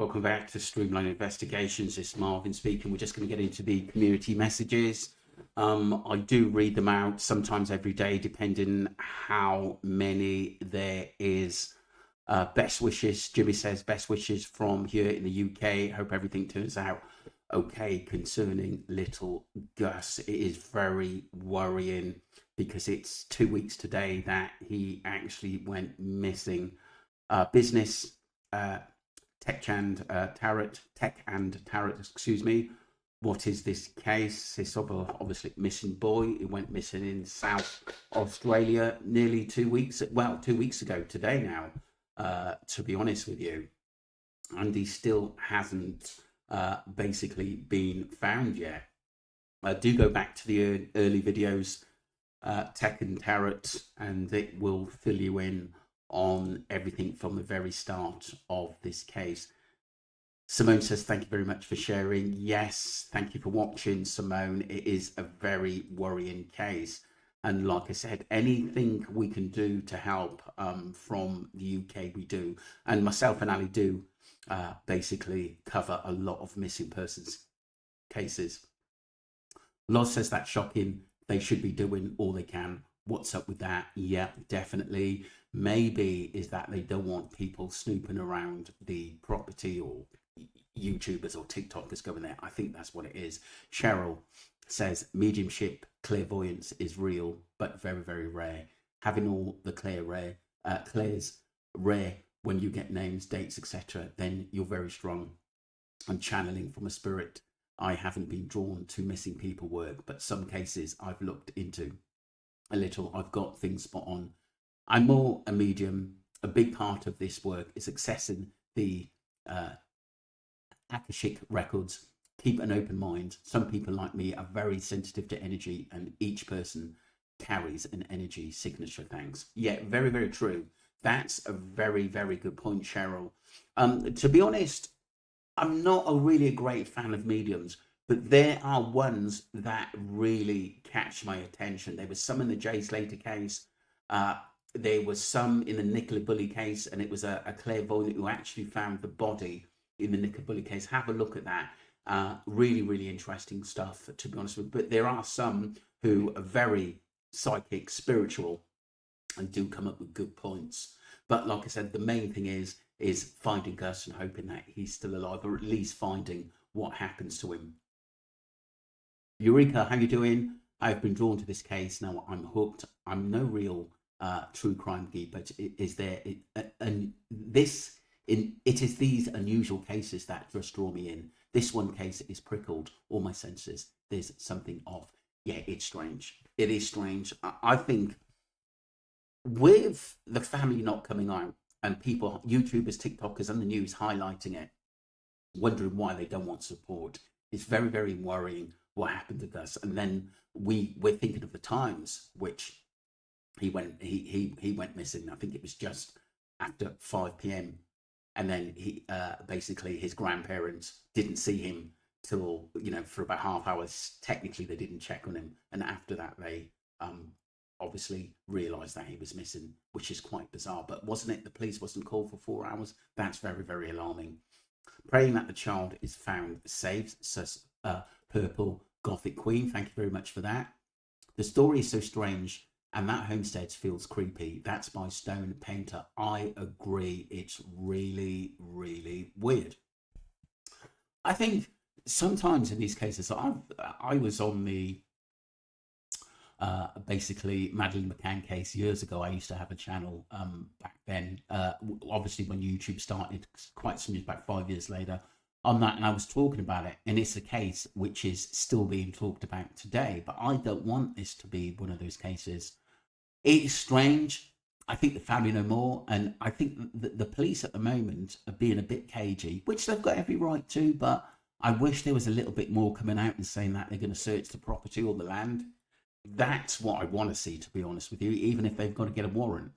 Welcome back to Streamline Investigations. It's Marvin speaking. We're just going to get into the community messages. I do read them out sometimes every day, depending how many there is. Best wishes. Jimmy says, best wishes from here in the UK. Hope everything turns out okay concerning little Gus. It is very worrying because it's 2 weeks today that he actually went missing. Business. Tech and Tarot, excuse me. What is this case? It's obviously missing boy. He went missing in South Australia nearly 2 weeks. Well, 2 weeks ago today now, to be honest with you. And he still hasn't basically been found yet. Do go back to the early videos, Tech and Tarot, and it will fill you in on everything from the very start of this case. Simone says, thank you very much for sharing. Yes, thank you for watching, Simone. It is a very worrying case. And like I said, anything we can do to help from the UK, we do. And myself and Ali do basically cover a lot of missing persons cases. Loz says, that's shocking. They should be doing all they can. What's up with that? Yeah, definitely. Maybe is that they don't want people snooping around the property, or YouTubers or TikTokers going there. I think that's what it is. Cheryl says, mediumship, clairvoyance is real, but very, very rare. Having all the clairs rare when you get names, dates, etc. Then you're very strong. I'm channeling from a spirit. I haven't been drawn to missing people work, but some cases I've looked into a little. I've got things spot on. I'm more a medium. A big part of this work is accessing the Akashic records. Keep an open mind. Some people like me are very sensitive to energy, and each person carries an energy signature. Thanks. Yeah, very, very true. That's a very, very good point, Cheryl. To be honest, I'm not really a great fan of mediums, but there are ones that really catch my attention. There was some in the Jay Slater case. There was some in the Nicola Bully case, and it was a clairvoyant who actually found the body in the Nicola Bully case. Have a look at that. Really, really interesting stuff, to be honest with you. But there are some who are very psychic, spiritual, and do come up with good points. But like I said, the main thing is finding Gus and hoping that he's still alive, or at least finding what happens to him. Eureka, how you doing? I've been drawn to this case. Now I'm hooked. I'm no real true crime geek, but it is these unusual cases that just draw me in. This one case is prickled all my senses. There's something off. Yeah, it's strange. It is strange. I think with the family not coming out and people, YouTubers, TikTokers and the news highlighting it, wondering why they don't want support, it's very, very worrying what happened to Gus. And then we're thinking of the times which he went missing. I think it was just after 5 p.m. and then he basically his grandparents didn't see him till, for about half hours. Technically they didn't check on him, and after that they obviously realized that he was missing, which is quite bizarre. But wasn't it the police wasn't called for 4 hours? That's very, very alarming. Praying that the child is found safe, says Purple Gothic Queen. Thank you very much for that. The story is so strange, and that homestead feels creepy. That's by Stone Painter. I agree. It's really, really weird. I think sometimes in these cases, I was on the basically Madeleine McCann case years ago. I used to have a channel back then, obviously when YouTube started, quite some years back, 5 years later, on that, and I was talking about it, and it's a case which is still being talked about today. But I don't want this to be one of those cases. It's strange. I think the family know more, and I think the police at the moment are being a bit cagey, which they've got every right to, but I wish there was a little bit more coming out and saying that they're going to search the property or the land. That's what I want to see, to be honest with you, even if they've got to get a warrant.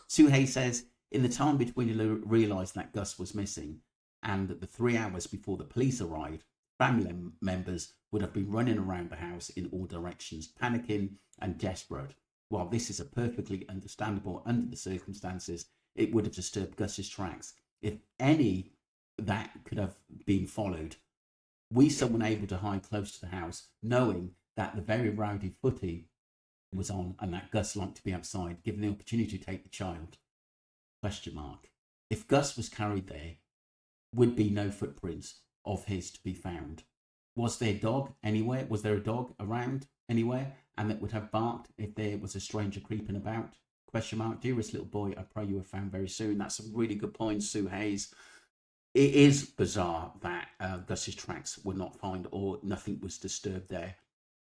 Sue Hay says, in the time between you realised that Gus was missing and the 3 hours before the police arrived, family members would have been running around the house in all directions, panicking and desperate. While this is a perfectly understandable under the circumstances, it would have disturbed Gus's tracks. If any that could have been followed. We someone able to hide close to the house, knowing that the very rowdy footy was on and that Gus liked to be outside, given the opportunity to take the child? Question mark. If Gus was carried there, would be no footprints of his to be found. Was there a dog anywhere? Was there a dog around anywhere? And that would have barked if there was a stranger creeping about? Question mark. Dearest little boy, I pray you are found very soon. That's a really good point, Sue Hayes. It is bizarre that Gus's tracks were not found or nothing was disturbed there.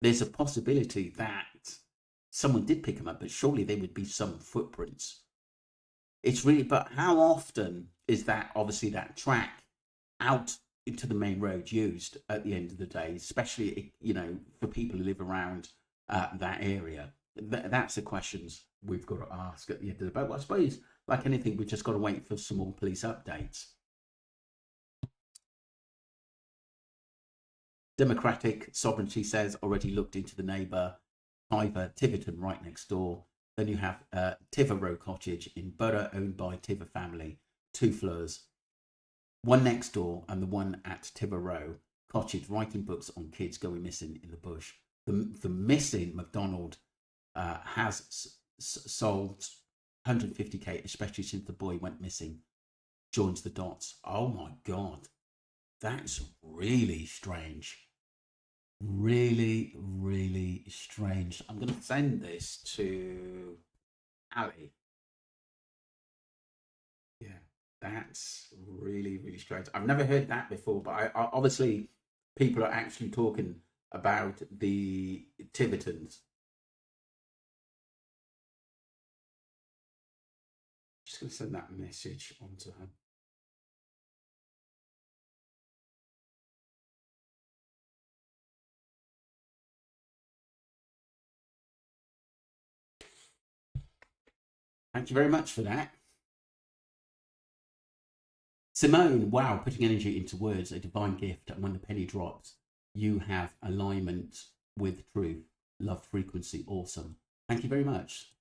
There's a possibility that someone did pick him up, but surely there would be some footprints. It's really, but how often is that, obviously, that track out into the main road used at the end of the day, especially, you know, for people who live around that area? That's the questions we've got to ask at the end of the day. But I suppose, like anything, we've just got to wait for some more police updates. Democratic Sovereignty says already looked into the neighbour, Tiverton, right next door. Then you have Tiver Row Cottage in Borough, owned by Tiver family, 2 floors. One next door and the one at Tiver Row Cottage, writing books on kids going missing in the bush. The missing McDonald has sold 150k, especially since the boy went missing. Joins the dots. Oh my God. That's really strange. Really, really strange. I'm going to send this to Ali. Yeah, that's really, really strange. I've never heard that before, but I obviously people are actually talking about the Tivertons. Just going to send that message on to her. Thank you very much for that. Simone, wow, putting energy into words, a divine gift. And when the penny drops, you have alignment with truth. Love frequency, awesome. Thank you very much.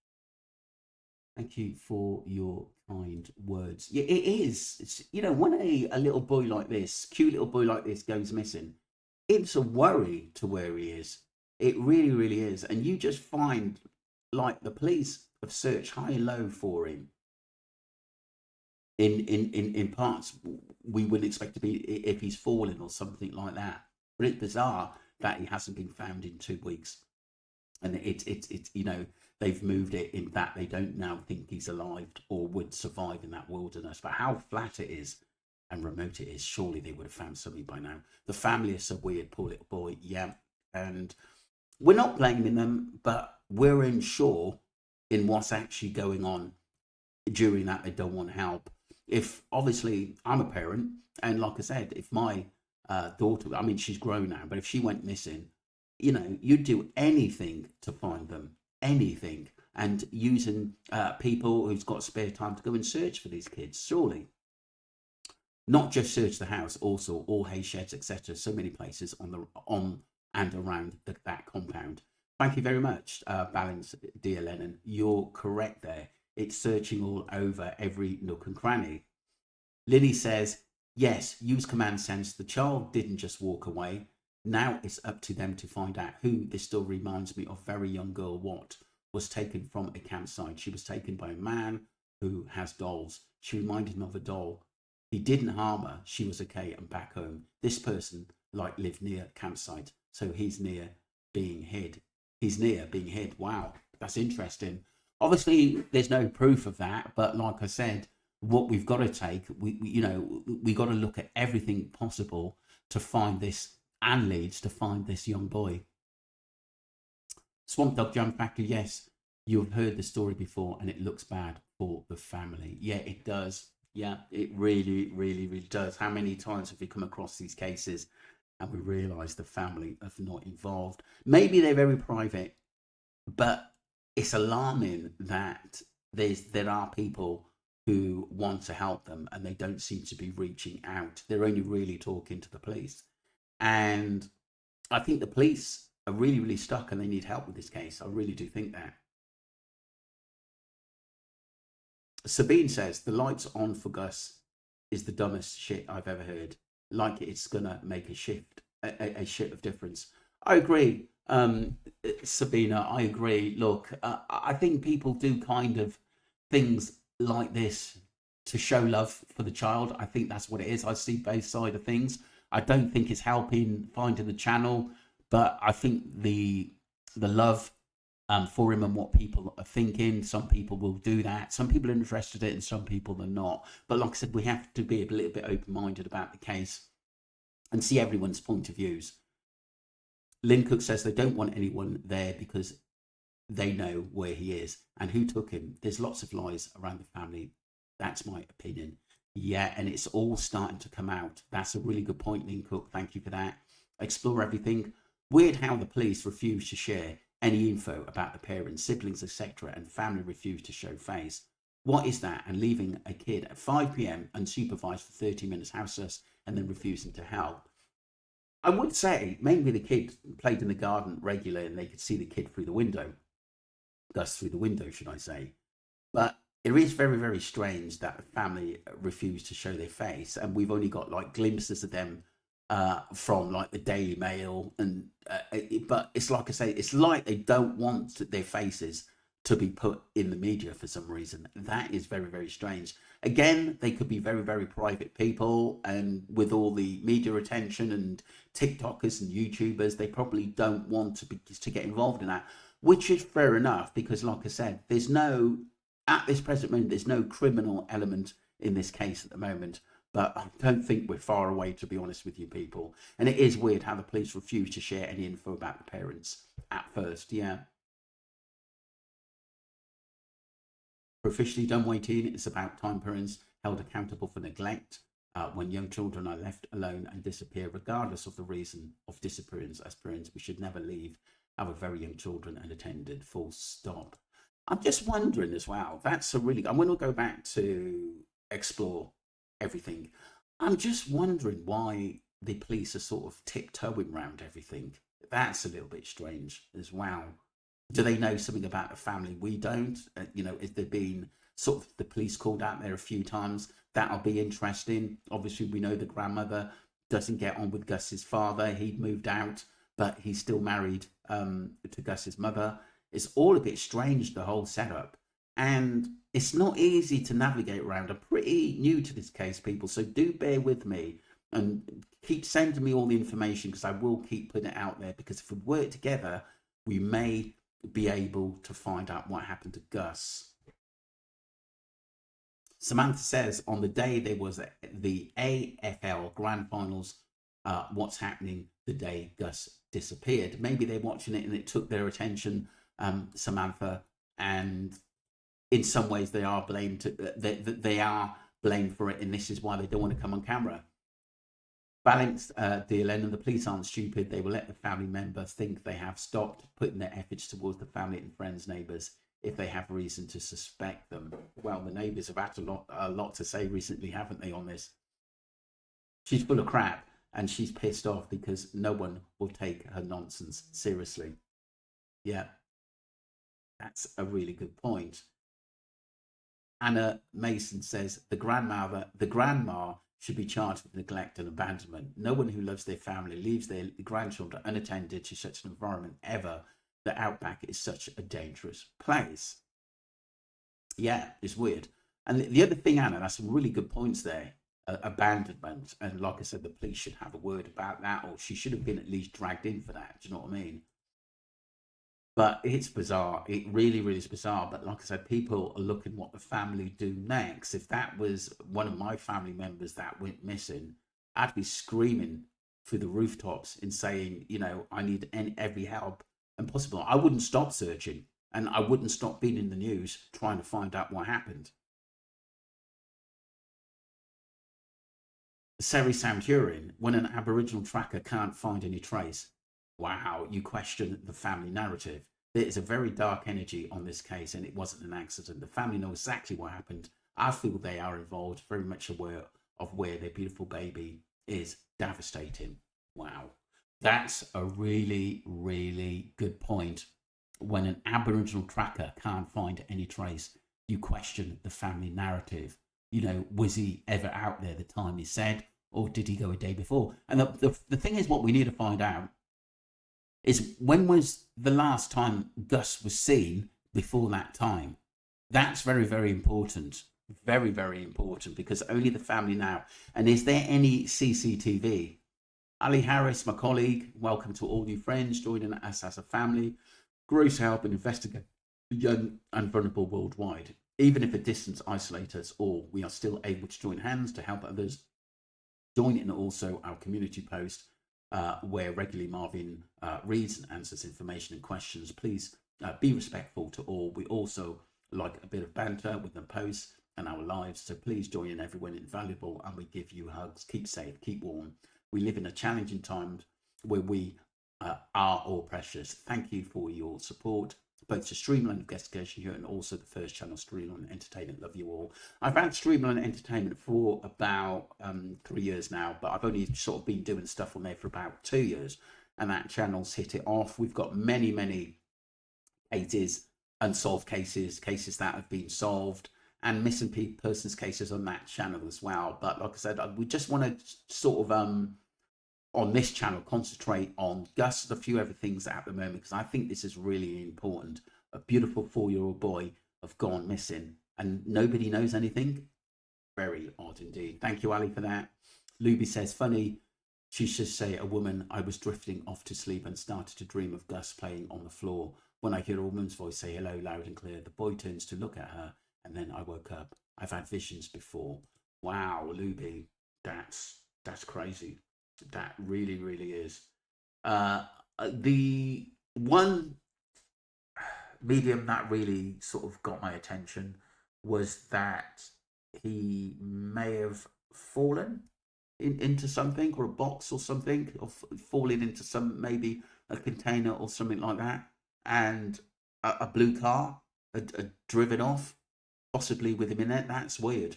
Thank you for your kind words. Yeah, it is. It's, you know, when a little boy like this, cute little boy like this goes missing, it's a worry to where he is. It really, really is. And you just find, like, the police have searched high and low for him in parts we wouldn't expect to be if he's fallen or something like that. But it's bizarre that he hasn't been found in 2 weeks. And it's you know, they've moved it in that they don't now think he's alive or would survive in that wilderness. But how flat it is and remote it is, surely they would have found something by now. The family is so weird, poor little boy. Yeah. And we're not blaming them, but we're unsure in what's actually going on during that. They don't want help. If obviously I'm a parent, and like I said, if my daughter, I mean, she's grown now, but if she went missing, you know, you'd do anything to find them, anything. And using people who's got spare time to go and search for these kids, surely. Not just search the house, also all hay sheds, etc. So many places on and around that compound. Thank you very much, Balance, dear Lennon. You're correct there. It's searching all over every nook and cranny. Lily says, yes, use command sense. The child didn't just walk away. Now it's up to them to find out who. This still reminds me of very young girl What was taken from a campsite. She was taken by a man who has dolls. She reminded me of a doll. He didn't harm her. She was okay and back home. This person lived near campsite, so he's near being hid. He's near being hid. Wow, that's interesting. Obviously, there's no proof of that, but like I said, what we've got to take, we got to look at everything possible to find this, and Leeds to find this young boy. Swamp Dog Jam Factory, yes, you've heard the story before, and it looks bad for the family. Yeah, it does. Yeah, it really, really, really does. How many times have we come across these cases and we realise the family are not involved? Maybe they're very private, but it's alarming that there are people who want to help them and they don't seem to be reaching out. They're only really talking to the police. And I think the police are really, really stuck and they need help with this case. I really do think that. Sabine says, the lights on for Gus is the dumbest shit I've ever heard. Like it's gonna make a shit of difference. I agree, Sabina. I agree. Look, I think people do kind of things like this to show love for the child. I think that's what it is. I see both sides of things. I don't think it's helping finding the channel, but I think the love for him and what people are thinking. Some people will do that. Some people are interested in it, and some people are not. But like I said, we have to be a little bit open-minded about the case and see everyone's point of views. Lynn Cook says they don't want anyone there because they know where he is and who took him. There's lots of lies around the family. That's my opinion. Yeah, and it's all starting to come out. That's a really good point, Lynn Cook. Thank you for that. Explore everything. Weird how the police refuse to share any info about the parents, siblings, etc., and family refuse to show face. What is that? And leaving a kid at 5 p.m. unsupervised for 30 minutes house arrest and then refusing to help. I would say maybe the kid played in the garden regularly and they could see the kid through the window. Gus through the window, should I say. But it is very, very strange that the family refused to show their face. And we've only got like glimpses of them from like the Daily Mail. And but it's like I say, it's like they don't want their faces to be put in the media for some reason. That is very, very strange. Again, they could be very, very private people, and with all the media attention and TikTokers and YouTubers, they probably don't want to get involved in that, which is fair enough because, like I said, there's no, at this present moment, there's no criminal element in this case at the moment. But I don't think we're far away, to be honest with you people. And it is weird how the police refuse to share any info about the parents at first. Yeah. For officially done waiting, it's about time parents held accountable for neglect when young children are left alone and disappear, regardless of the reason of disappearance. As parents, we should never leave our very young children unattended. Full stop. I'm just wondering as well. That's a really. I'm going to go back to explore everything. I'm just wondering why the police are sort of tiptoeing around everything. That's a little bit strange as well. Do they know something about the family we don't? Is there been sort of the police called out there a few times? That'll be interesting. Obviously, we know the grandmother doesn't get on with Gus's father. He'd moved out, but he's still married to Gus's mother. It's all a bit strange, the whole setup. And it's not easy to navigate around. I'm pretty new to this case, people, so do bear with me and keep sending me all the information because I will keep putting it out there, because if we work together, we may be able to find out what happened to Gus. Samantha says on the day there was the AFL Grand Finals, what's happening the day Gus disappeared? Maybe they're watching it and it took their attention, Samantha, and in some ways they are blamed. They are blamed for it, and this is why they don't want to come on camera. Balanced, DLN, and the police aren't stupid. They will let the family member think they have stopped putting their efforts towards the family and friends, neighbours, if they have reason to suspect them. Well, the neighbours have had a lot to say recently, haven't they, on this? She's full of crap, and she's pissed off because no one will take her nonsense seriously. Yeah, that's a really good point. Anna Mason says the grandma should be charged with neglect and abandonment. No one who loves their family leaves their grandchildren unattended to such an environment ever. The outback is such a dangerous place. Yeah, it's weird. And the other thing, Anna, that's some really good points there. Abandonment. And like I said, the police should have a word about that, or she should have been at least dragged in for that. Do you know what I mean? But it's bizarre. It really, really is bizarre. But like I said, people are looking what the family do next. If that was one of my family members that went missing, I'd be screaming through the rooftops and saying, I need every help and possible. I wouldn't stop searching, and I wouldn't stop being in the news trying to find out what happened. Seri Samturin, when an Aboriginal tracker can't find any trace. Wow, you question the family narrative. There is a very dark energy on this case, and it wasn't an accident. The family know exactly what happened. I feel they are involved, very much aware of where their beautiful baby is. Devastating. Wow. That's a really, really good point. When an Aboriginal tracker can't find any trace, you question the family narrative. was he ever out there the time he said, or did he go a day before? And the thing is, what we need to find out is, when was the last time Gus was seen before that time? That's very, very important. Very, very important, because only the family now. And is there any CCTV? Ali Harris, my colleague, welcome to all new friends joining us as a family. Gross help and investigate the young and vulnerable worldwide. Even if a distance isolates us all, we are still able to join hands to help others. Join in also our community post, where regularly Marvin reads and answers information and questions. Please be respectful to all. We also like a bit of banter with the posts and our lives, so please join in, everyone invaluable, and we give you hugs. Keep safe, keep warm. We live in a challenging time where we are all precious. Thank you for your support, both to Streamline Investigation here and also the First Channel Streamline Entertainment. Love you all. I've had Streamline Entertainment for about 3 years now, but I've only sort of been doing stuff on there for about 2 years, and that channel's hit it off. We've got many cases, unsolved cases that have been solved, and missing persons cases on that channel as well. But like I said, we just want to sort of on this channel concentrate on Gus and a few other things at the moment, because I think this is really important. A beautiful 4-year-old boy have gone missing and nobody knows anything. Very odd indeed. Thank you, Ali, for that. Luby says, funny, she should say, a woman, I was drifting off to sleep and started to dream of Gus playing on the floor. When I hear a woman's voice say hello loud and clear, the boy turns to look at her, and then I woke up. I've had visions before. Wow, Luby, that's crazy. That really, really is. The one medium that really sort of got my attention was that he may have fallen into something, or a box or something, or fallen into maybe a container or something like that, and a blue car had driven off, possibly with him in it. That's weird.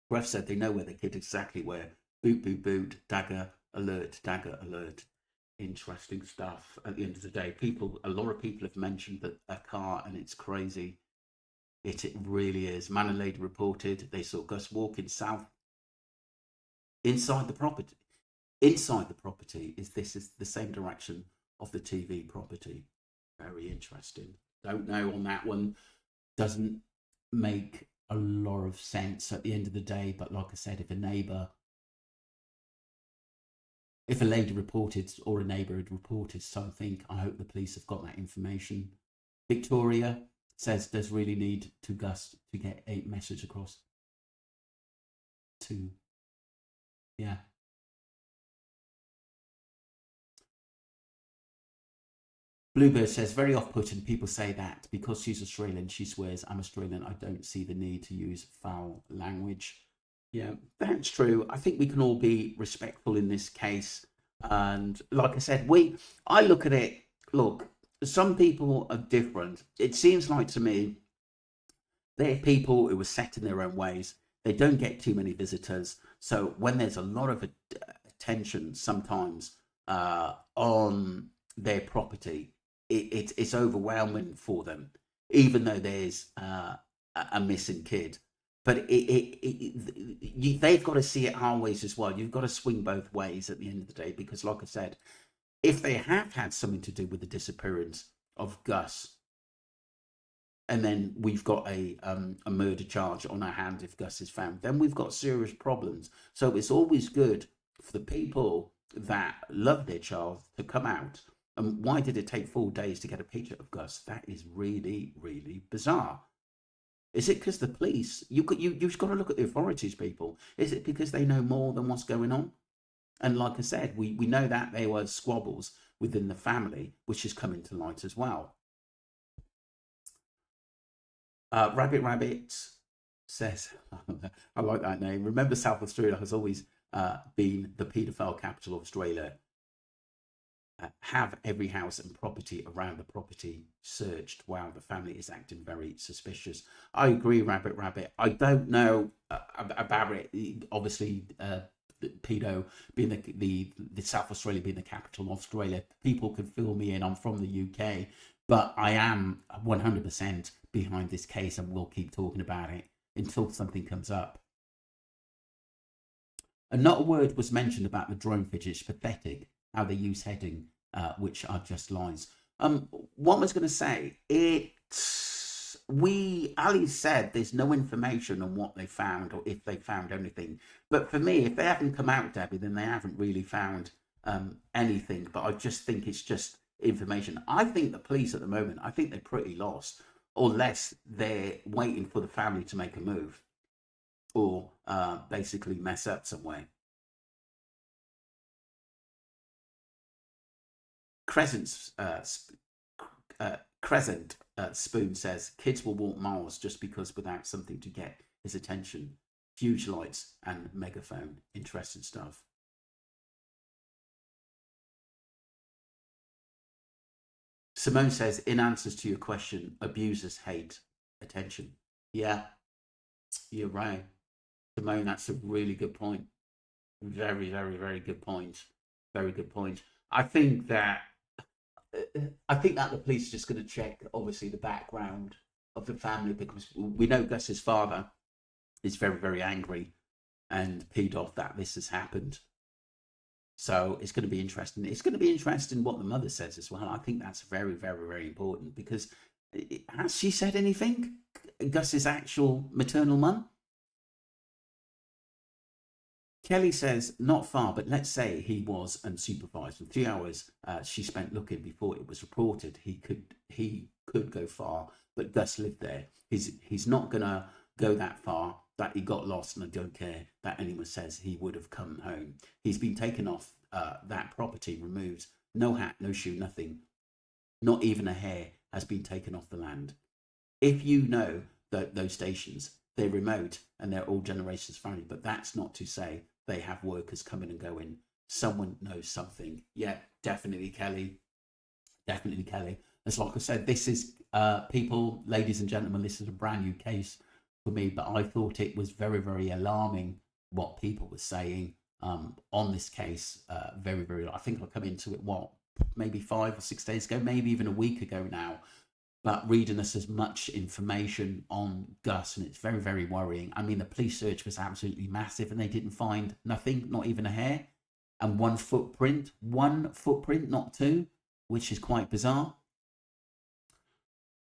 Ref said they know where the kid exactly where. Boot, boot, boot, dagger alert, dagger alert. Interesting stuff. At the end of the day, a lot of people have mentioned that a car, and it's crazy. It really is. Man and lady reported they saw Gus walking south inside the property. Inside the property is the same direction of the TV property. Very interesting. Don't know on that one. Doesn't make a lot of sense at the end of the day. But like I said, if a lady reported, or a neighbour had reported something, I hope the police have got that information. Victoria says there's really need to Gus to get a message across to, yeah. Bluebird says, very off-putting. People say that because she's Australian, she swears, I'm Australian, I don't see the need to use foul language. Yeah, that's true. I think we can all be respectful in this case. And like I said, I look at it, look, some people are different. It seems like to me, they're people who are set in their own ways. They don't get too many visitors. So when there's a lot of attention sometimes on their property, it's overwhelming for them, even though there's a missing kid. But they've got to see it our ways as well. You've got to swing both ways at the end of the day, because like I said, if they have had something to do with the disappearance of Gus, and then we've got a murder charge on our hand if Gus is found, then we've got serious problems. So it's always good for the people that love their child to come out. And why did it take 4 days to get a picture of Gus? That is really, really bizarre. Is it because the police? You've got to look at the authorities, people. Is it because they know more than what's going on? And like I said, we know that there were squabbles within the family, which is coming to light as well. Rabbit says, I like that name. Remember, South Australia has always been the paedophile capital of Australia. Have every house and property around the property searched. Wow, the family is acting very suspicious. I agree, Rabbit. I don't know about it. Obviously, pedo being the South Australia being the capital of Australia. People can fill me in. I'm from the UK, but I am 100% behind this case, and we'll keep talking about it. until something comes up. And not a word was mentioned about the drone footage. It's pathetic how they use heading, which are just lies. What I was going to say, Ali said there's no information on what they found or if they found anything. But for me, if they haven't come out, Debbie, then they haven't really found anything. But I just think it's just information. I think the police at the moment, I think they're pretty lost, unless they're waiting for the family to make a move or basically mess up somewhere. Crescent Spoon says kids will walk miles just because without something to get his attention. Huge lights and megaphone. Interesting stuff. Simone says, in answers to your question, abusers hate attention. Yeah, you're right. Simone, that's a really good point. Very, very, very good point. Very good point. I think that I think that the police are just going to check, obviously, the background of the family because we know Gus's father is very, very angry and peed off that this has happened. So it's going to be interesting. It's going to be interesting what the mother says as well. I think that's very, very, very important because has she said anything? Gus's actual maternal mum? Kelly says, not far, but let's say he was unsupervised. In 3 hours she spent looking before it was reported. He could go far, but Gus lived there. He's not going to go that far that he got lost, and I don't care that anyone says he would have come home. He's been taken off that property, removed. No hat, no shoe, nothing. Not even a hair has been taken off the land. If you know that those stations, they're remote and they're all generations family, but that's not to say they have workers coming and going. Someone knows something. Yeah, definitely Kelly. Definitely Kelly. As like I said, this is people, ladies and gentlemen, this is a brand new case for me, but I thought it was very, very alarming what people were saying on this case. Very, very. I think I come into it maybe 5 or 6 days ago, maybe even a week ago now. But reading us as much information on Gus, and it's very, very worrying. I mean, the police search was absolutely massive, and they didn't find nothing, not even a hair, and one footprint, not two, which is quite bizarre.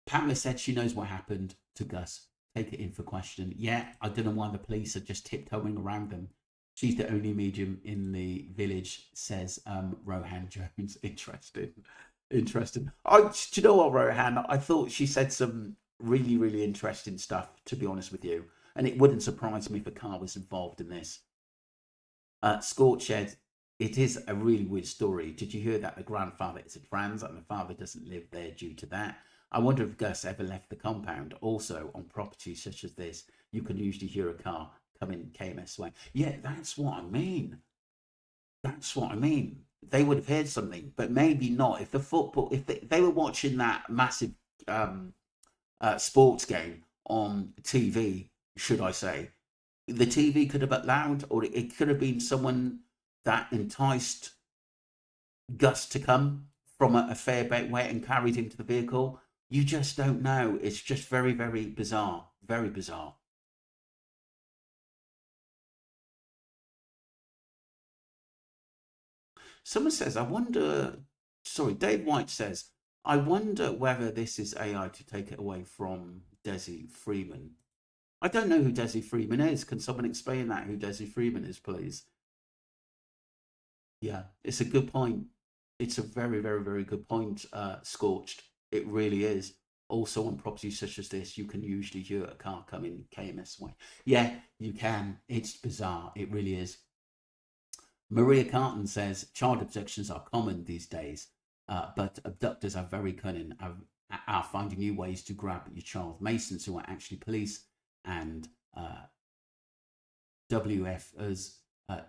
Pamela said she knows what happened to Gus. Take it in for question. Yeah, I don't know why the police are just tiptoeing around them. She's the only medium in the village, says Rohan Jones. Interesting. Do you know what, Rohan? I thought she said some really, really interesting stuff, to be honest with you. And it wouldn't surprise me if a car was involved in this. Scorched, it is a really weird story. Did you hear that the grandfather is in France and the father doesn't live there due to that? I wonder if Gus ever left the compound. Also, on properties such as this, you can usually hear a car coming KMS way. Yeah, that's what I mean. That's what I mean. They would have heard something, but maybe not. If they were watching that massive sports game on TV, should I say, the TV could have been loud, or it could have been someone that enticed Gus to come from a fair bit way and carried him to the vehicle. You just don't know. It's just very, very bizarre. Very bizarre. Someone says, I wonder, sorry, Dave White says, I wonder whether this is AI to take it away from Desi Freeman. I don't know who Desi Freeman is. Can someone explain that, who Desi Freeman is, please? Yeah, it's a good point. It's a very, very, very good point, Scorched. It really is. Also, on properties such as this, you can usually hear a car coming KMS way. Yeah, you can. It's bizarre. It really is. Maria Carton says child abductions are common these days, but abductors are very cunning, are finding new ways to grab your child. Masons who are actually police and WFs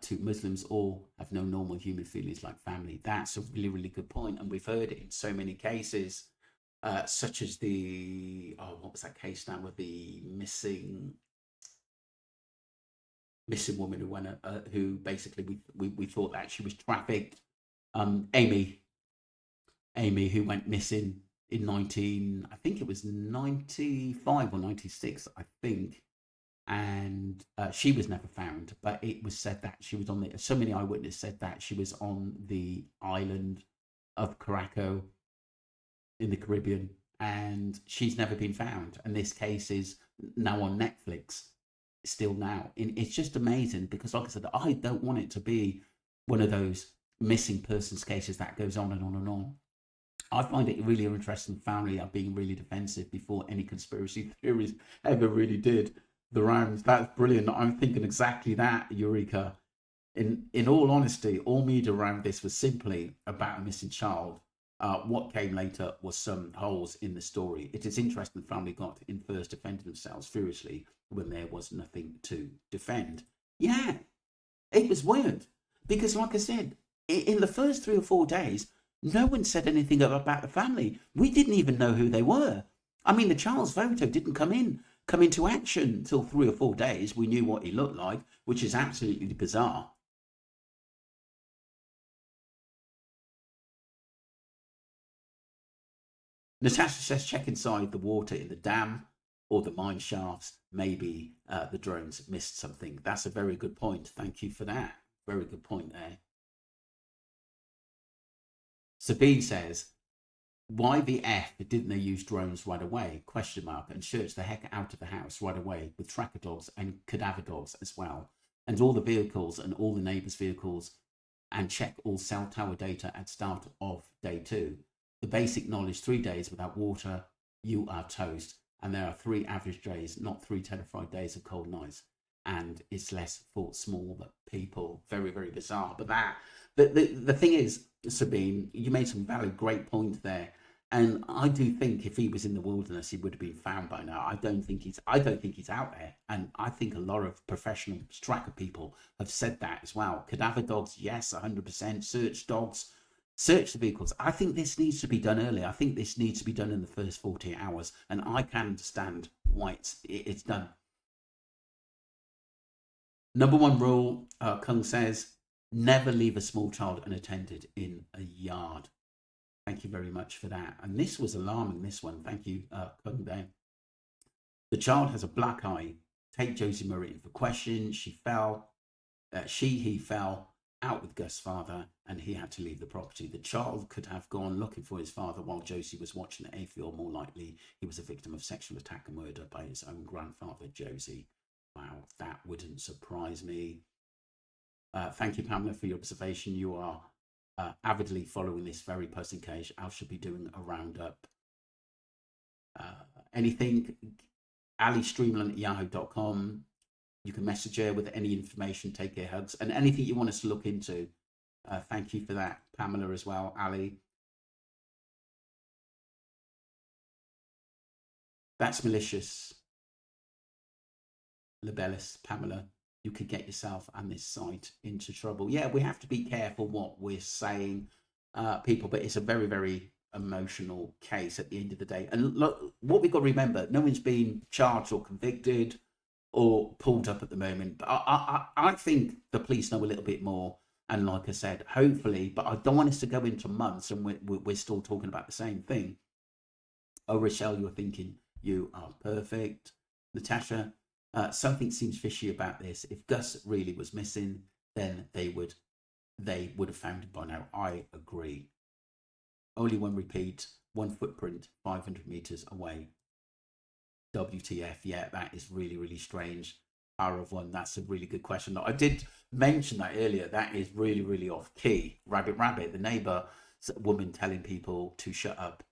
to Muslims all have no normal human feelings like family. That's a really, really good point, and we've heard it in so many cases, such as what was that case now with the missing woman who went who basically we thought that she was trafficked. Amy who went missing in I think it was 95 or 96, I think. and she was never found. But it was said that she was on the. So many eyewitnesses said that she was on the island of Caraco in the Caribbean, and she's never been found. And this case is now on Netflix, still now. And it's just amazing because, like I said, I don't want it to be one of those missing persons cases that goes on and on and on. I find it really interesting. Family are being really defensive before any conspiracy theories ever really did the rounds. That's brilliant. I'm thinking exactly that, Eureka. In all honesty, all media around this was simply about a missing child. What came later was some holes in the story. It is interesting the family got in first defending themselves furiously when there was nothing to defend. Yeah, it was weird because, like I said, in the first 3 or 4 days, no one said anything about the family. We didn't even know who they were. I mean, the child's photo didn't come into action until 3 or 4 days. We knew what he looked like, which is absolutely bizarre. Natasha says check inside the water in the dam or the mine shafts. Maybe the drones missed something. That's a very good point. Thank you for that. Very good point there. Sabine says, why the F didn't they use drones right away? Question mark. And search the heck out of the house right away with tracker dogs and cadaver dogs as well. And all the vehicles and all the neighbours' vehicles, and check all cell tower data at start of day 2. The basic knowledge: 3 days without water, you are toast. And there are 3 average days, not 3 terrified days of cold nights. And it's less for small people. Very, very bizarre. But the thing is, Sabine, you made some valid, great point there. And I do think if he was in the wilderness, he would have been found by now. I don't think he's out there. And I think a lot of professional tracker people have said that as well. Cadaver dogs, yes, 100%. Search dogs, search the vehicles. I think this needs to be done early. I think this needs to be done in the first 48 hours. And I can understand why it's done. Number 1 rule, Kung says, never leave a small child unattended in a yard. Thank you very much for that. And this was alarming, this one. Thank you, Kung there. The child has a black eye. Take Josie Marie in for questions. He fell out with Gus' father, and he had to leave the property. The child could have gone looking for his father while Josie was watching the AFI, or more likely, he was a victim of sexual attack and murder by his own grandfather, Josie. Wow, that wouldn't surprise me. Thank you, Pamela, for your observation. You are avidly following this very puzzling case. I should be doing a roundup. Anything, AliStreamland at yahoo.com. You can message her with any information, take care, hugs, and anything you want us to look into. Thank you for that, Pamela, as well, Ali. That's malicious. Libellus, Pamela, you could get yourself and this site into trouble. Yeah, we have to be careful what we're saying, people, but it's a very, very emotional case at the end of the day. And look, what we've got to remember, no one's been charged or convicted or pulled up at the moment. But I think the police know a little bit more. And like I said, hopefully, but I don't want us to go into months and we're still talking about the same thing. Oh, Rochelle, you're thinking you are perfect. Natasha, something seems fishy about this. If Gus really was missing, then they would have found him by now. I agree. Only one repeat, one footprint, 500 meters away. WTF? Yeah, that is really, really strange. Power of one. That's a really good question. I did mention that earlier. That is really, really off key. Rabbit, rabbit. The neighbor woman telling people to shut up,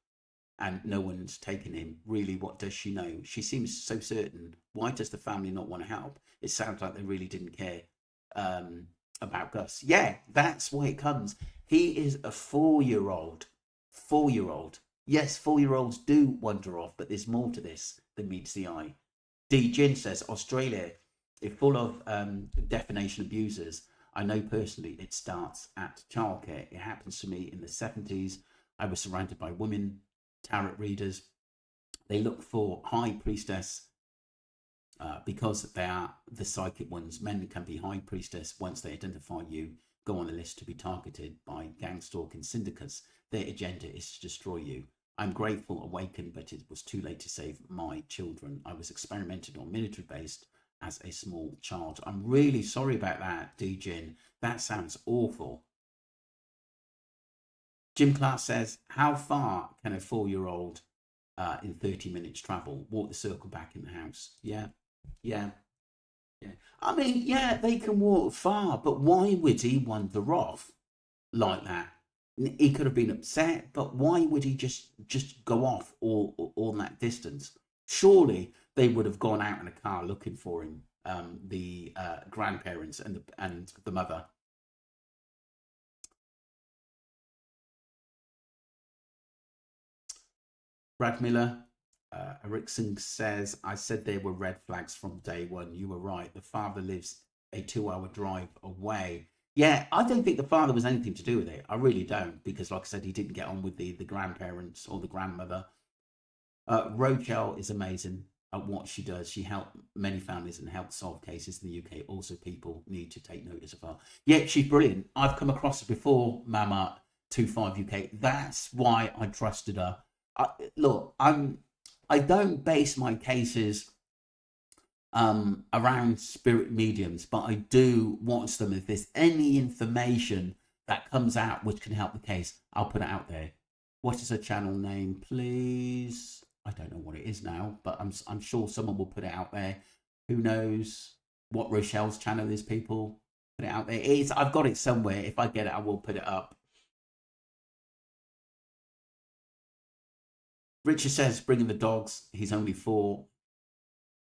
and no one's taken him. Really, what does she know? She seems so certain. Why does the family not want to help? It sounds like they really didn't care about Gus. Yeah, that's why it comes. He is a 4-year-old. 4-year-old. Yes, 4-year-olds do wander off, but there's more to this than meets the eye. D. Jin says, Australia is full of defamation abusers. I know personally it starts at childcare. It happens to me in the 70s. I was surrounded by women, tarot readers. They look for high priestess because they are the psychic ones. Men can be high priestess once they identify you, go on the list to be targeted by gang stalking syndicates. Their agenda is to destroy you. I'm grateful, awakened, but it was too late to save my children. I was experimented on military based as a small child. I'm really sorry about that, Djin. That sounds awful. Jim Class says, how far can a 4-year-old in 30 minutes travel? Walk the circle back in the house. Yeah, yeah, yeah. I mean, yeah, they can walk far, but why would he wander off like that? He could have been upset, but why would he just go off all that distance? Surely they would have gone out in a car looking for him, the grandparents and the mother. Brad Miller, Erickson says, I said there were red flags from day one. You were right. The father lives a 2-hour drive away. Yeah, I don't think the father was anything to do with it. I really don't, because like I said, he didn't get on with the grandparents or the grandmother. Rochelle is amazing at what she does. She helped many families and helped solve cases in the UK. Also, people need to take notice of her. Yeah, she's brilliant. I've come across her before, Mama 25 UK. That's why I trusted her. Look, I don't base my cases around spirit mediums, but I do watch them. If there's any information that comes out which can help the case, I'll put it out there. What is her channel name, please? I don't know what it is now, but I'm sure someone will put it out there. Who knows what Rochelle's channel is? People, put it out there. I've got it somewhere. If I get it, I will put it up. Richard says, bringing the dogs. He's only 4.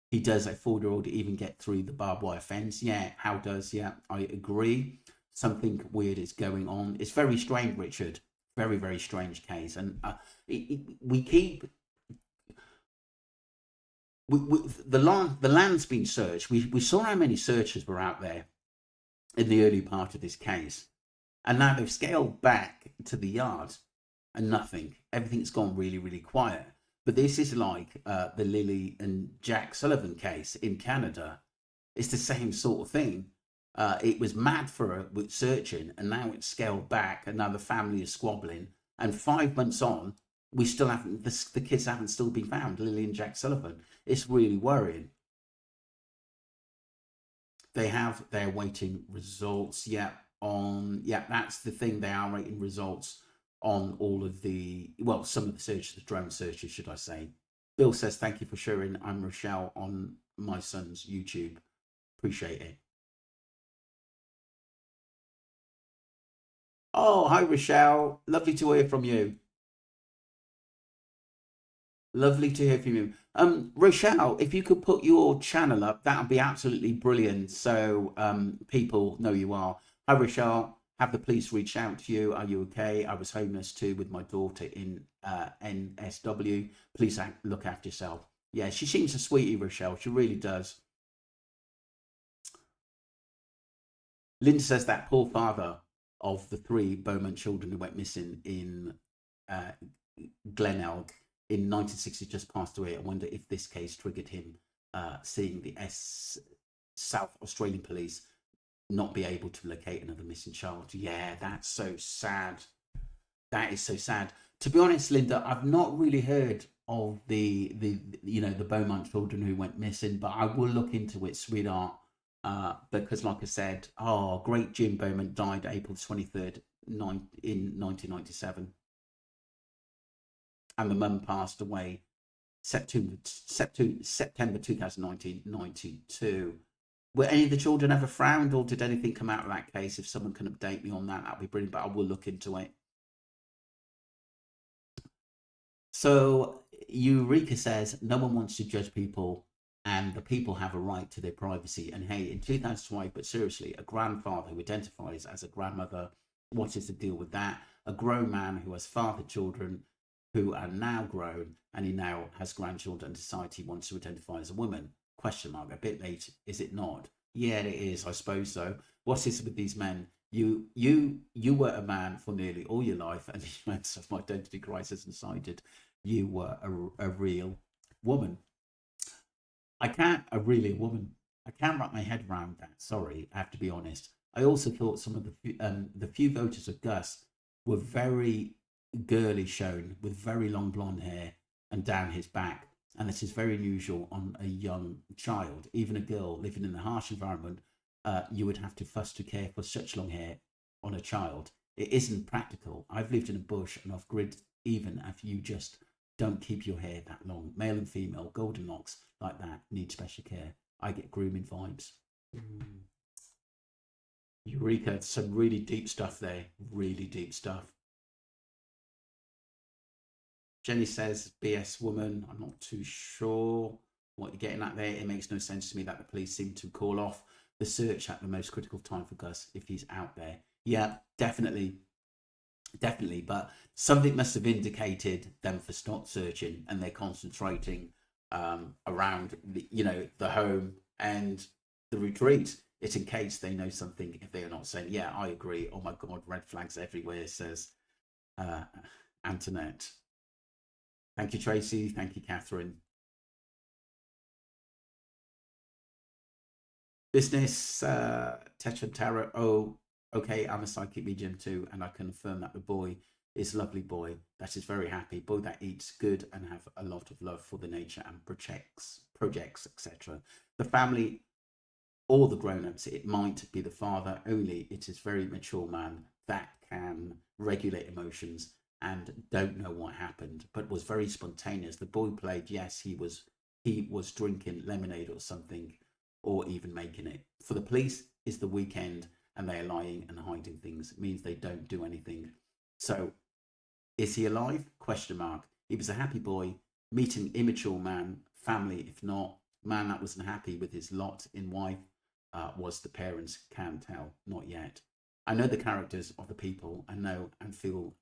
He does a 4-year-old even get through the barbed wire fence? Yeah, how does? Yeah, I agree. Something weird is going on. It's very strange, Richard. Very, very strange case. And we keep the land's been searched. We saw how many searchers were out there in the early part of this case, and now they've scaled back to the yard, and nothing. Everything's gone really, really quiet. But this is like the Lily and Jack Sullivan case in Canada. It's the same sort of thing. It was mad for with searching, and now it's scaled back, and now the family is squabbling. And 5 months on, we still haven't. The kids haven't still been found. Lily and Jack Sullivan. It's really worrying. They're waiting results. Yeah, that's the thing. They are waiting results on all of some of the searches, the drone searches, should I say. Bill says, thank you for sharing. I'm Rochelle on my son's YouTube. Appreciate it. Oh, hi, Rochelle. Lovely to hear from you. Lovely to hear from you. Rochelle, if you could put your channel up, that would be absolutely brilliant. So people know you are. Hi, Rochelle. Have the police reach out to you? Are you okay? I was homeless too with my daughter in NSW. Please look after yourself. Yeah, she seems a sweetie, Rochelle. She really does. Linda says that poor father of the 3 Beaumont children who went missing in Glenelg in 1960 just passed away. I wonder if this case triggered him seeing the South Australian police not be able to locate another missing child. Yeah, that's so sad. That is so sad. To be honest, Linda, I've not really heard of the Beaumont children who went missing, but I will look into it, sweetheart. Because like I said, great Jim Beaumont died April 23rd in 1997, and the mum passed away September 2019, 92. Were any of the children ever found, or did anything come out of that case? If someone can update me on that, that'd be brilliant, but I will look into it. So Eureka says, no one wants to judge people, and the people have a right to their privacy. And hey, in 2005, but seriously, a grandfather who identifies as a grandmother, what is the deal with that? A grown man who has fathered children who are now grown, and he now has grandchildren and decides he wants to identify as a woman. Question mark. A bit late, is it not? Yeah, it is. I suppose so. What is it with these men? You were a man for nearly all your life, and you had some identity crisis and decided you were a real woman. I can't a really woman. I can't wrap my head around that. Sorry, I have to be honest. I also thought some of the few voters of Gus were very girly shown, with very long blonde hair and down his back. and this is very unusual on a young child, even a girl living in a harsh environment. You would have to fuss to care for such long hair on a child. It isn't practical. I've lived in a bush and off grid, even if you just don't keep your hair that long. Male and female, golden locks like that need special care. I get grooming vibes. Eureka, some really deep stuff there. Really deep stuff. Jenny says, BS woman. I'm not too sure what you're getting at there. It makes no sense to me that the police seem to call off the search at the most critical time for Gus if he's out there. Yeah, definitely. Definitely. But something must have indicated them for not searching, and they're concentrating around the home and the retreat. It's in case they know something if they are not saying, yeah, I agree. Oh my God, red flags everywhere, says Antoinette. Thank you, Tracy. Thank you, Catherine. Business, Tetra Tarot. Oh, okay, I'm a psychic medium too, and I can affirm that the boy is a lovely boy that is very happy, boy that eats good and have a lot of love for the nature and projects, etc. The family, all the grown-ups, it might be the father only. It is very mature man that can regulate emotions and don't know what happened, but was very spontaneous. The boy played, yes, he was drinking lemonade or something, or even making it. For the police, it's the weekend and they're lying and hiding things. It means they don't do anything. So is he alive? Question mark. He was a happy boy, meeting immature man, family, if not, man that wasn't happy with his lot in wife, was the parents, can tell, not yet. I know the characters of the people and know and feel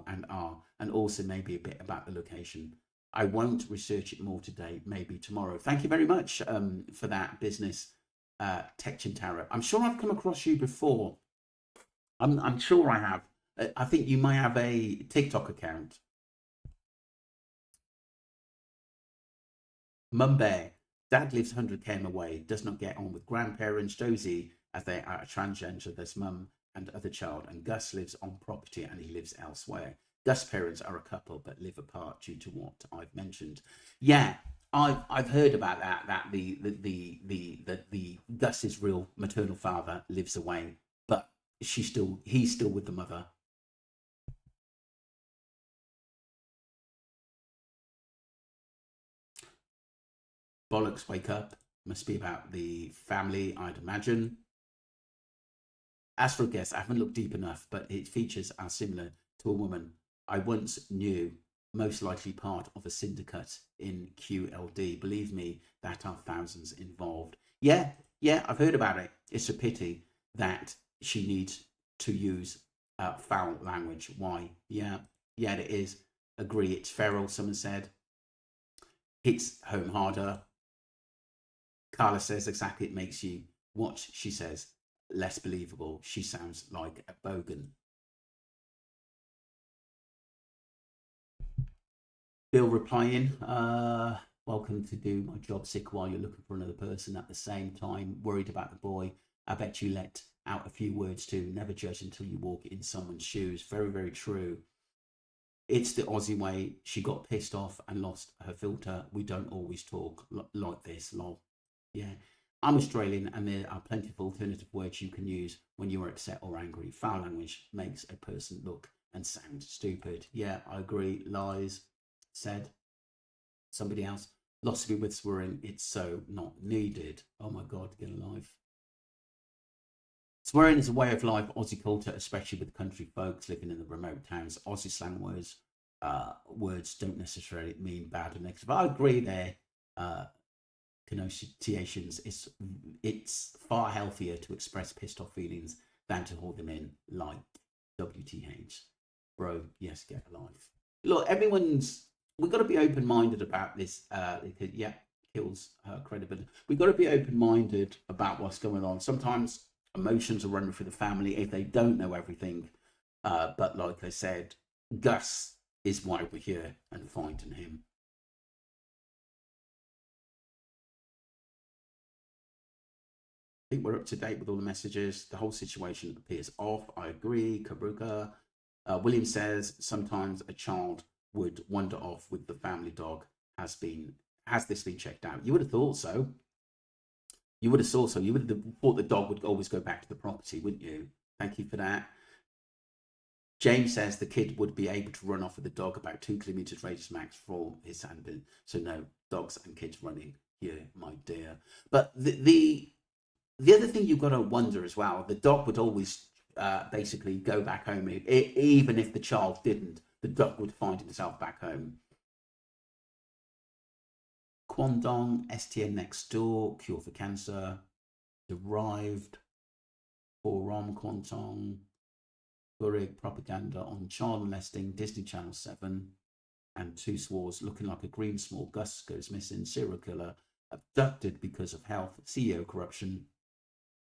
and are, and also maybe a bit about the location. I won't research it more today, maybe tomorrow. Thank you very much for that, business Tection Tarot. I'm sure I've come across you before. I'm sure I have. I think you might have a TikTok account. Mum Bear, Dad lives 100 km away, does not get on with grandparents. Josie, as they are a transgender, there's mum and other child, and Gus lives on property and he lives elsewhere. Gus' parents are a couple but live apart due to what I've mentioned. Yeah, I've heard about that. That the Gus's real maternal father lives away, but he's still with the mother. Bollocks, wake up. Must be about the family, I'd imagine. As for a guess, I haven't looked deep enough, but its features are similar to a woman I once knew, most likely part of a syndicate in QLD. Believe me, that are thousands involved. Yeah, I've heard about it. It's a pity that she needs to use foul language. Why? Yeah, it is. Agree, it's feral, someone said. Hits home harder. Carla says exactly, it makes you watch, she says, less believable. She sounds like a bogan. Bill replying, welcome to do my job sick while you're looking for another person at the same time, worried about the boy. I bet you let out a few words too. Never judge until you walk in someone's shoes. Very, very true. It's the Aussie way. She got pissed off and lost her filter. We don't always talk like this, lol. Yeah. I'm Australian and there are plenty of alternative words you can use when you are upset or angry. Foul language makes a person look and sound stupid. Yeah, I agree. Lies, said somebody else. Philosophy with swearing, it's so not needed. Oh my God, get a life. Swearing is a way of life, Aussie culture, especially with country folks living in the remote towns. Aussie slang words don't necessarily mean bad or negative. I agree there. Connotations, it's far healthier to express pissed off feelings than to hold them in, like WTH. Bro, yes, get a life. Look, we've got to be open-minded about this. Kills her credibility. We've got to be open-minded about what's going on. Sometimes emotions are running through the family if they don't know everything. But like I said, Gus is why we're here and finding him. I think we're up to date with all the messages. The whole situation appears off. I agree. Karuka. William says sometimes a child would wander off with the family dog has this been checked out? You would have thought so. You would have thought so. You would have thought the dog would always go back to the property, wouldn't you? Thank you for that. James says the kid would be able to run off with the dog about 2 kilometers radius max for his handbin. So no dogs and kids running here, my dear. But the other thing you've got to wonder as well, the dog would always basically go back home. Even if the child didn't, the dog would find himself back home. Kwandong, STN next door, cure for cancer, derived, Forum, Kwantong, Burig, propaganda on child molesting, Disney Channel 7, and Two Swords looking like a green small, Gus goes missing, serial killer, abducted because of health, CEO corruption,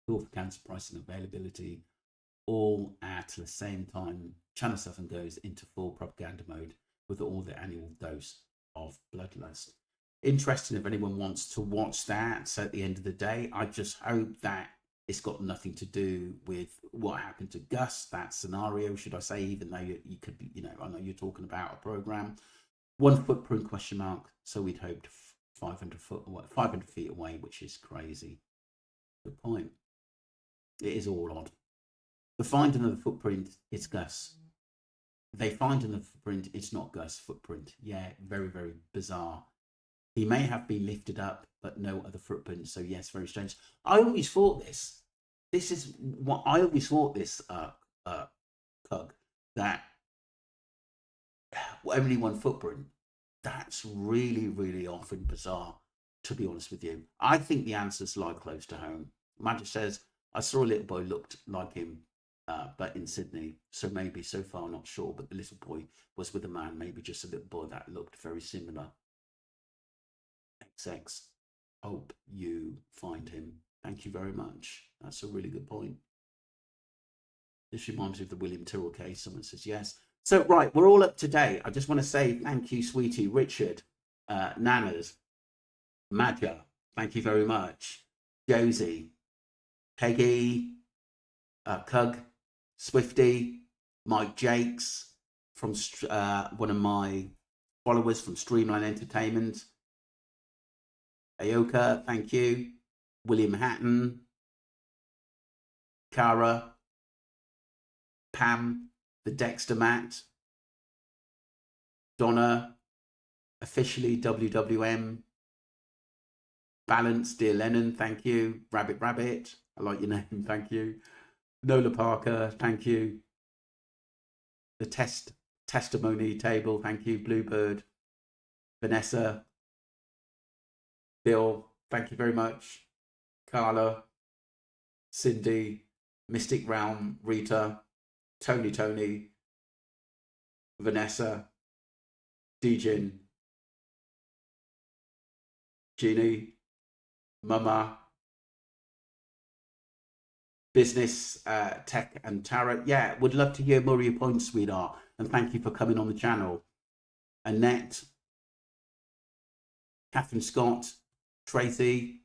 cure for cancer, pricing, availability, all at the same time. Channel 7 goes into full propaganda mode with all the annual dose of bloodlust. Interesting if anyone wants to watch that. So at the end of the day, I just hope that it's got nothing to do with what happened to Gus, that scenario, should I say, even though you could be, I know you're talking about a program. 1 footprint question mark. So we'd hoped 500 feet away, which is crazy. Good point. It is all odd. The find another footprint, it's Gus. They find another footprint, it's not Gus' footprint. Yeah, very, very bizarre. He may have been lifted up, but no other footprint. So yes, very strange. I always thought this. This is what I always thought. This Cug, that only 1 footprint. That's really, really often bizarre. To be honest with you, I think the answers lie close to home. Magic says I saw a little boy looked like him, but in Sydney. So maybe so far not sure. But the little boy was with a man. Maybe just a little boy that looked very similar. XX. Hope you find him. Thank you very much. That's a really good point. This reminds me of the William Tyrrell case. Someone says yes. So, right, we're all up to date. I just want to say thank you, sweetie, Richard, Nanas, Madja. Thank you very much. Josie, Peggy, Cug, Swifty, Mike Jakes, from one of my followers from Streamline Entertainment. Ayoka, thank you. William Hatton, Cara, Pam, the Dexter Matt, Donna, officially WWM, Balance, dear Lennon, thank you. Rabbit, I like your name, thank you. Nola Parker, thank you. The testimony table, thank you. Bluebird, Vanessa, Bill, thank you very much. Carla, Cindy, Mystic Realm, Rita, Tony, Vanessa, Dejin, Jeannie, Mama, Business, Tech and Tara. Yeah, would love to hear more of your points, sweetheart. And thank you for coming on the channel. Annette, Catherine Scott, Tracy,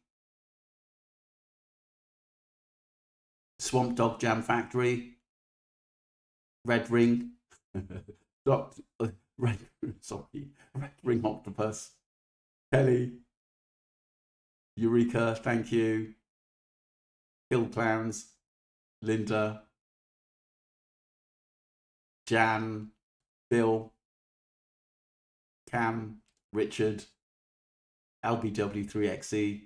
Swamp Dog Jam Factory, Red Ring, Red Ring Octopus, Kelly, Eureka, thank you, Hill Clowns, Linda, Jan, Bill, Cam, Richard, LBW3XE,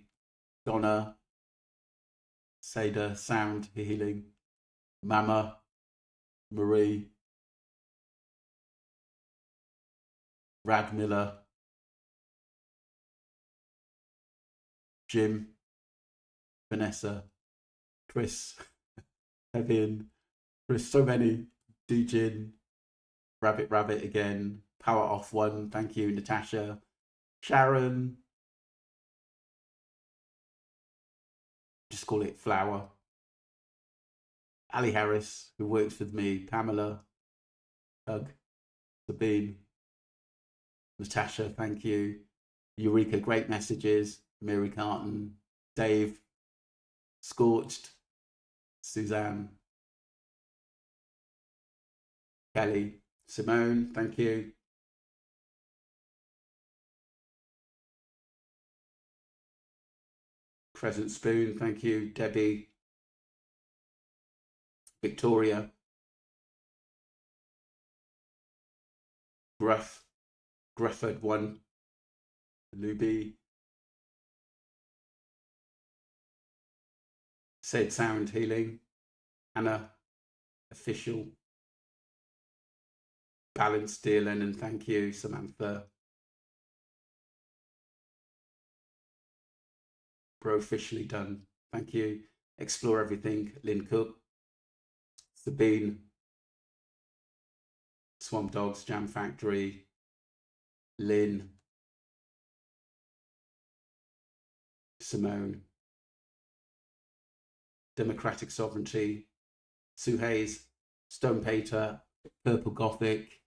Donna, Seda, Sound Healing, Mama, Marie, Rad Miller, Jim, Vanessa, Chris, Evian, Chris, so many, Dejin, Rabbit again, Power Off One, thank you, Natasha, Sharon, just call it Flower, Ali Harris, who works with me, Pamela, Doug, Sabine, Natasha, thank you, Eureka, great messages, Mary Carton, Dave, Scorched, Suzanne, Kelly, Simone, thank you, Crescent Spoon, thank you. Debbie, Victoria, Grufford 1, Luby, Said Sound Healing, Anna, Official, Balanced, dear Lennon, thank you. Samantha, Bro Officially Done, thank you. Explore Everything, Lynn Cook, Sabine, Swamp Dogs, Jam Factory, Lynn, Simone, Democratic Sovereignty, Sue Hayes, Stone Pater, Purple Gothic,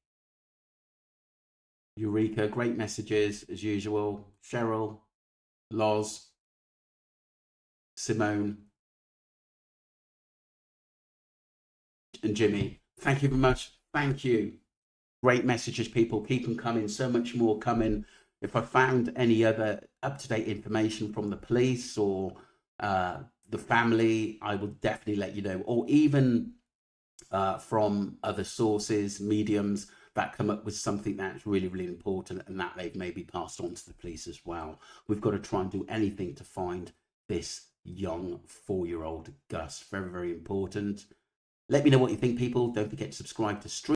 Eureka, great messages as usual. Cheryl, Loz, Simone, and Jimmy. Thank you very much. Thank you. Great messages, people. Keep them coming. So much more coming. If I found any other up-to-date information from the police or the family, I will definitely let you know. Or even from other sources, mediums that come up with something that's really, really important and that they've maybe passed on to the police as well. We've got to try and do anything to find this young 4-year-old Gus. Very, very important. Let me know what you think, people. Don't forget to subscribe to Stream.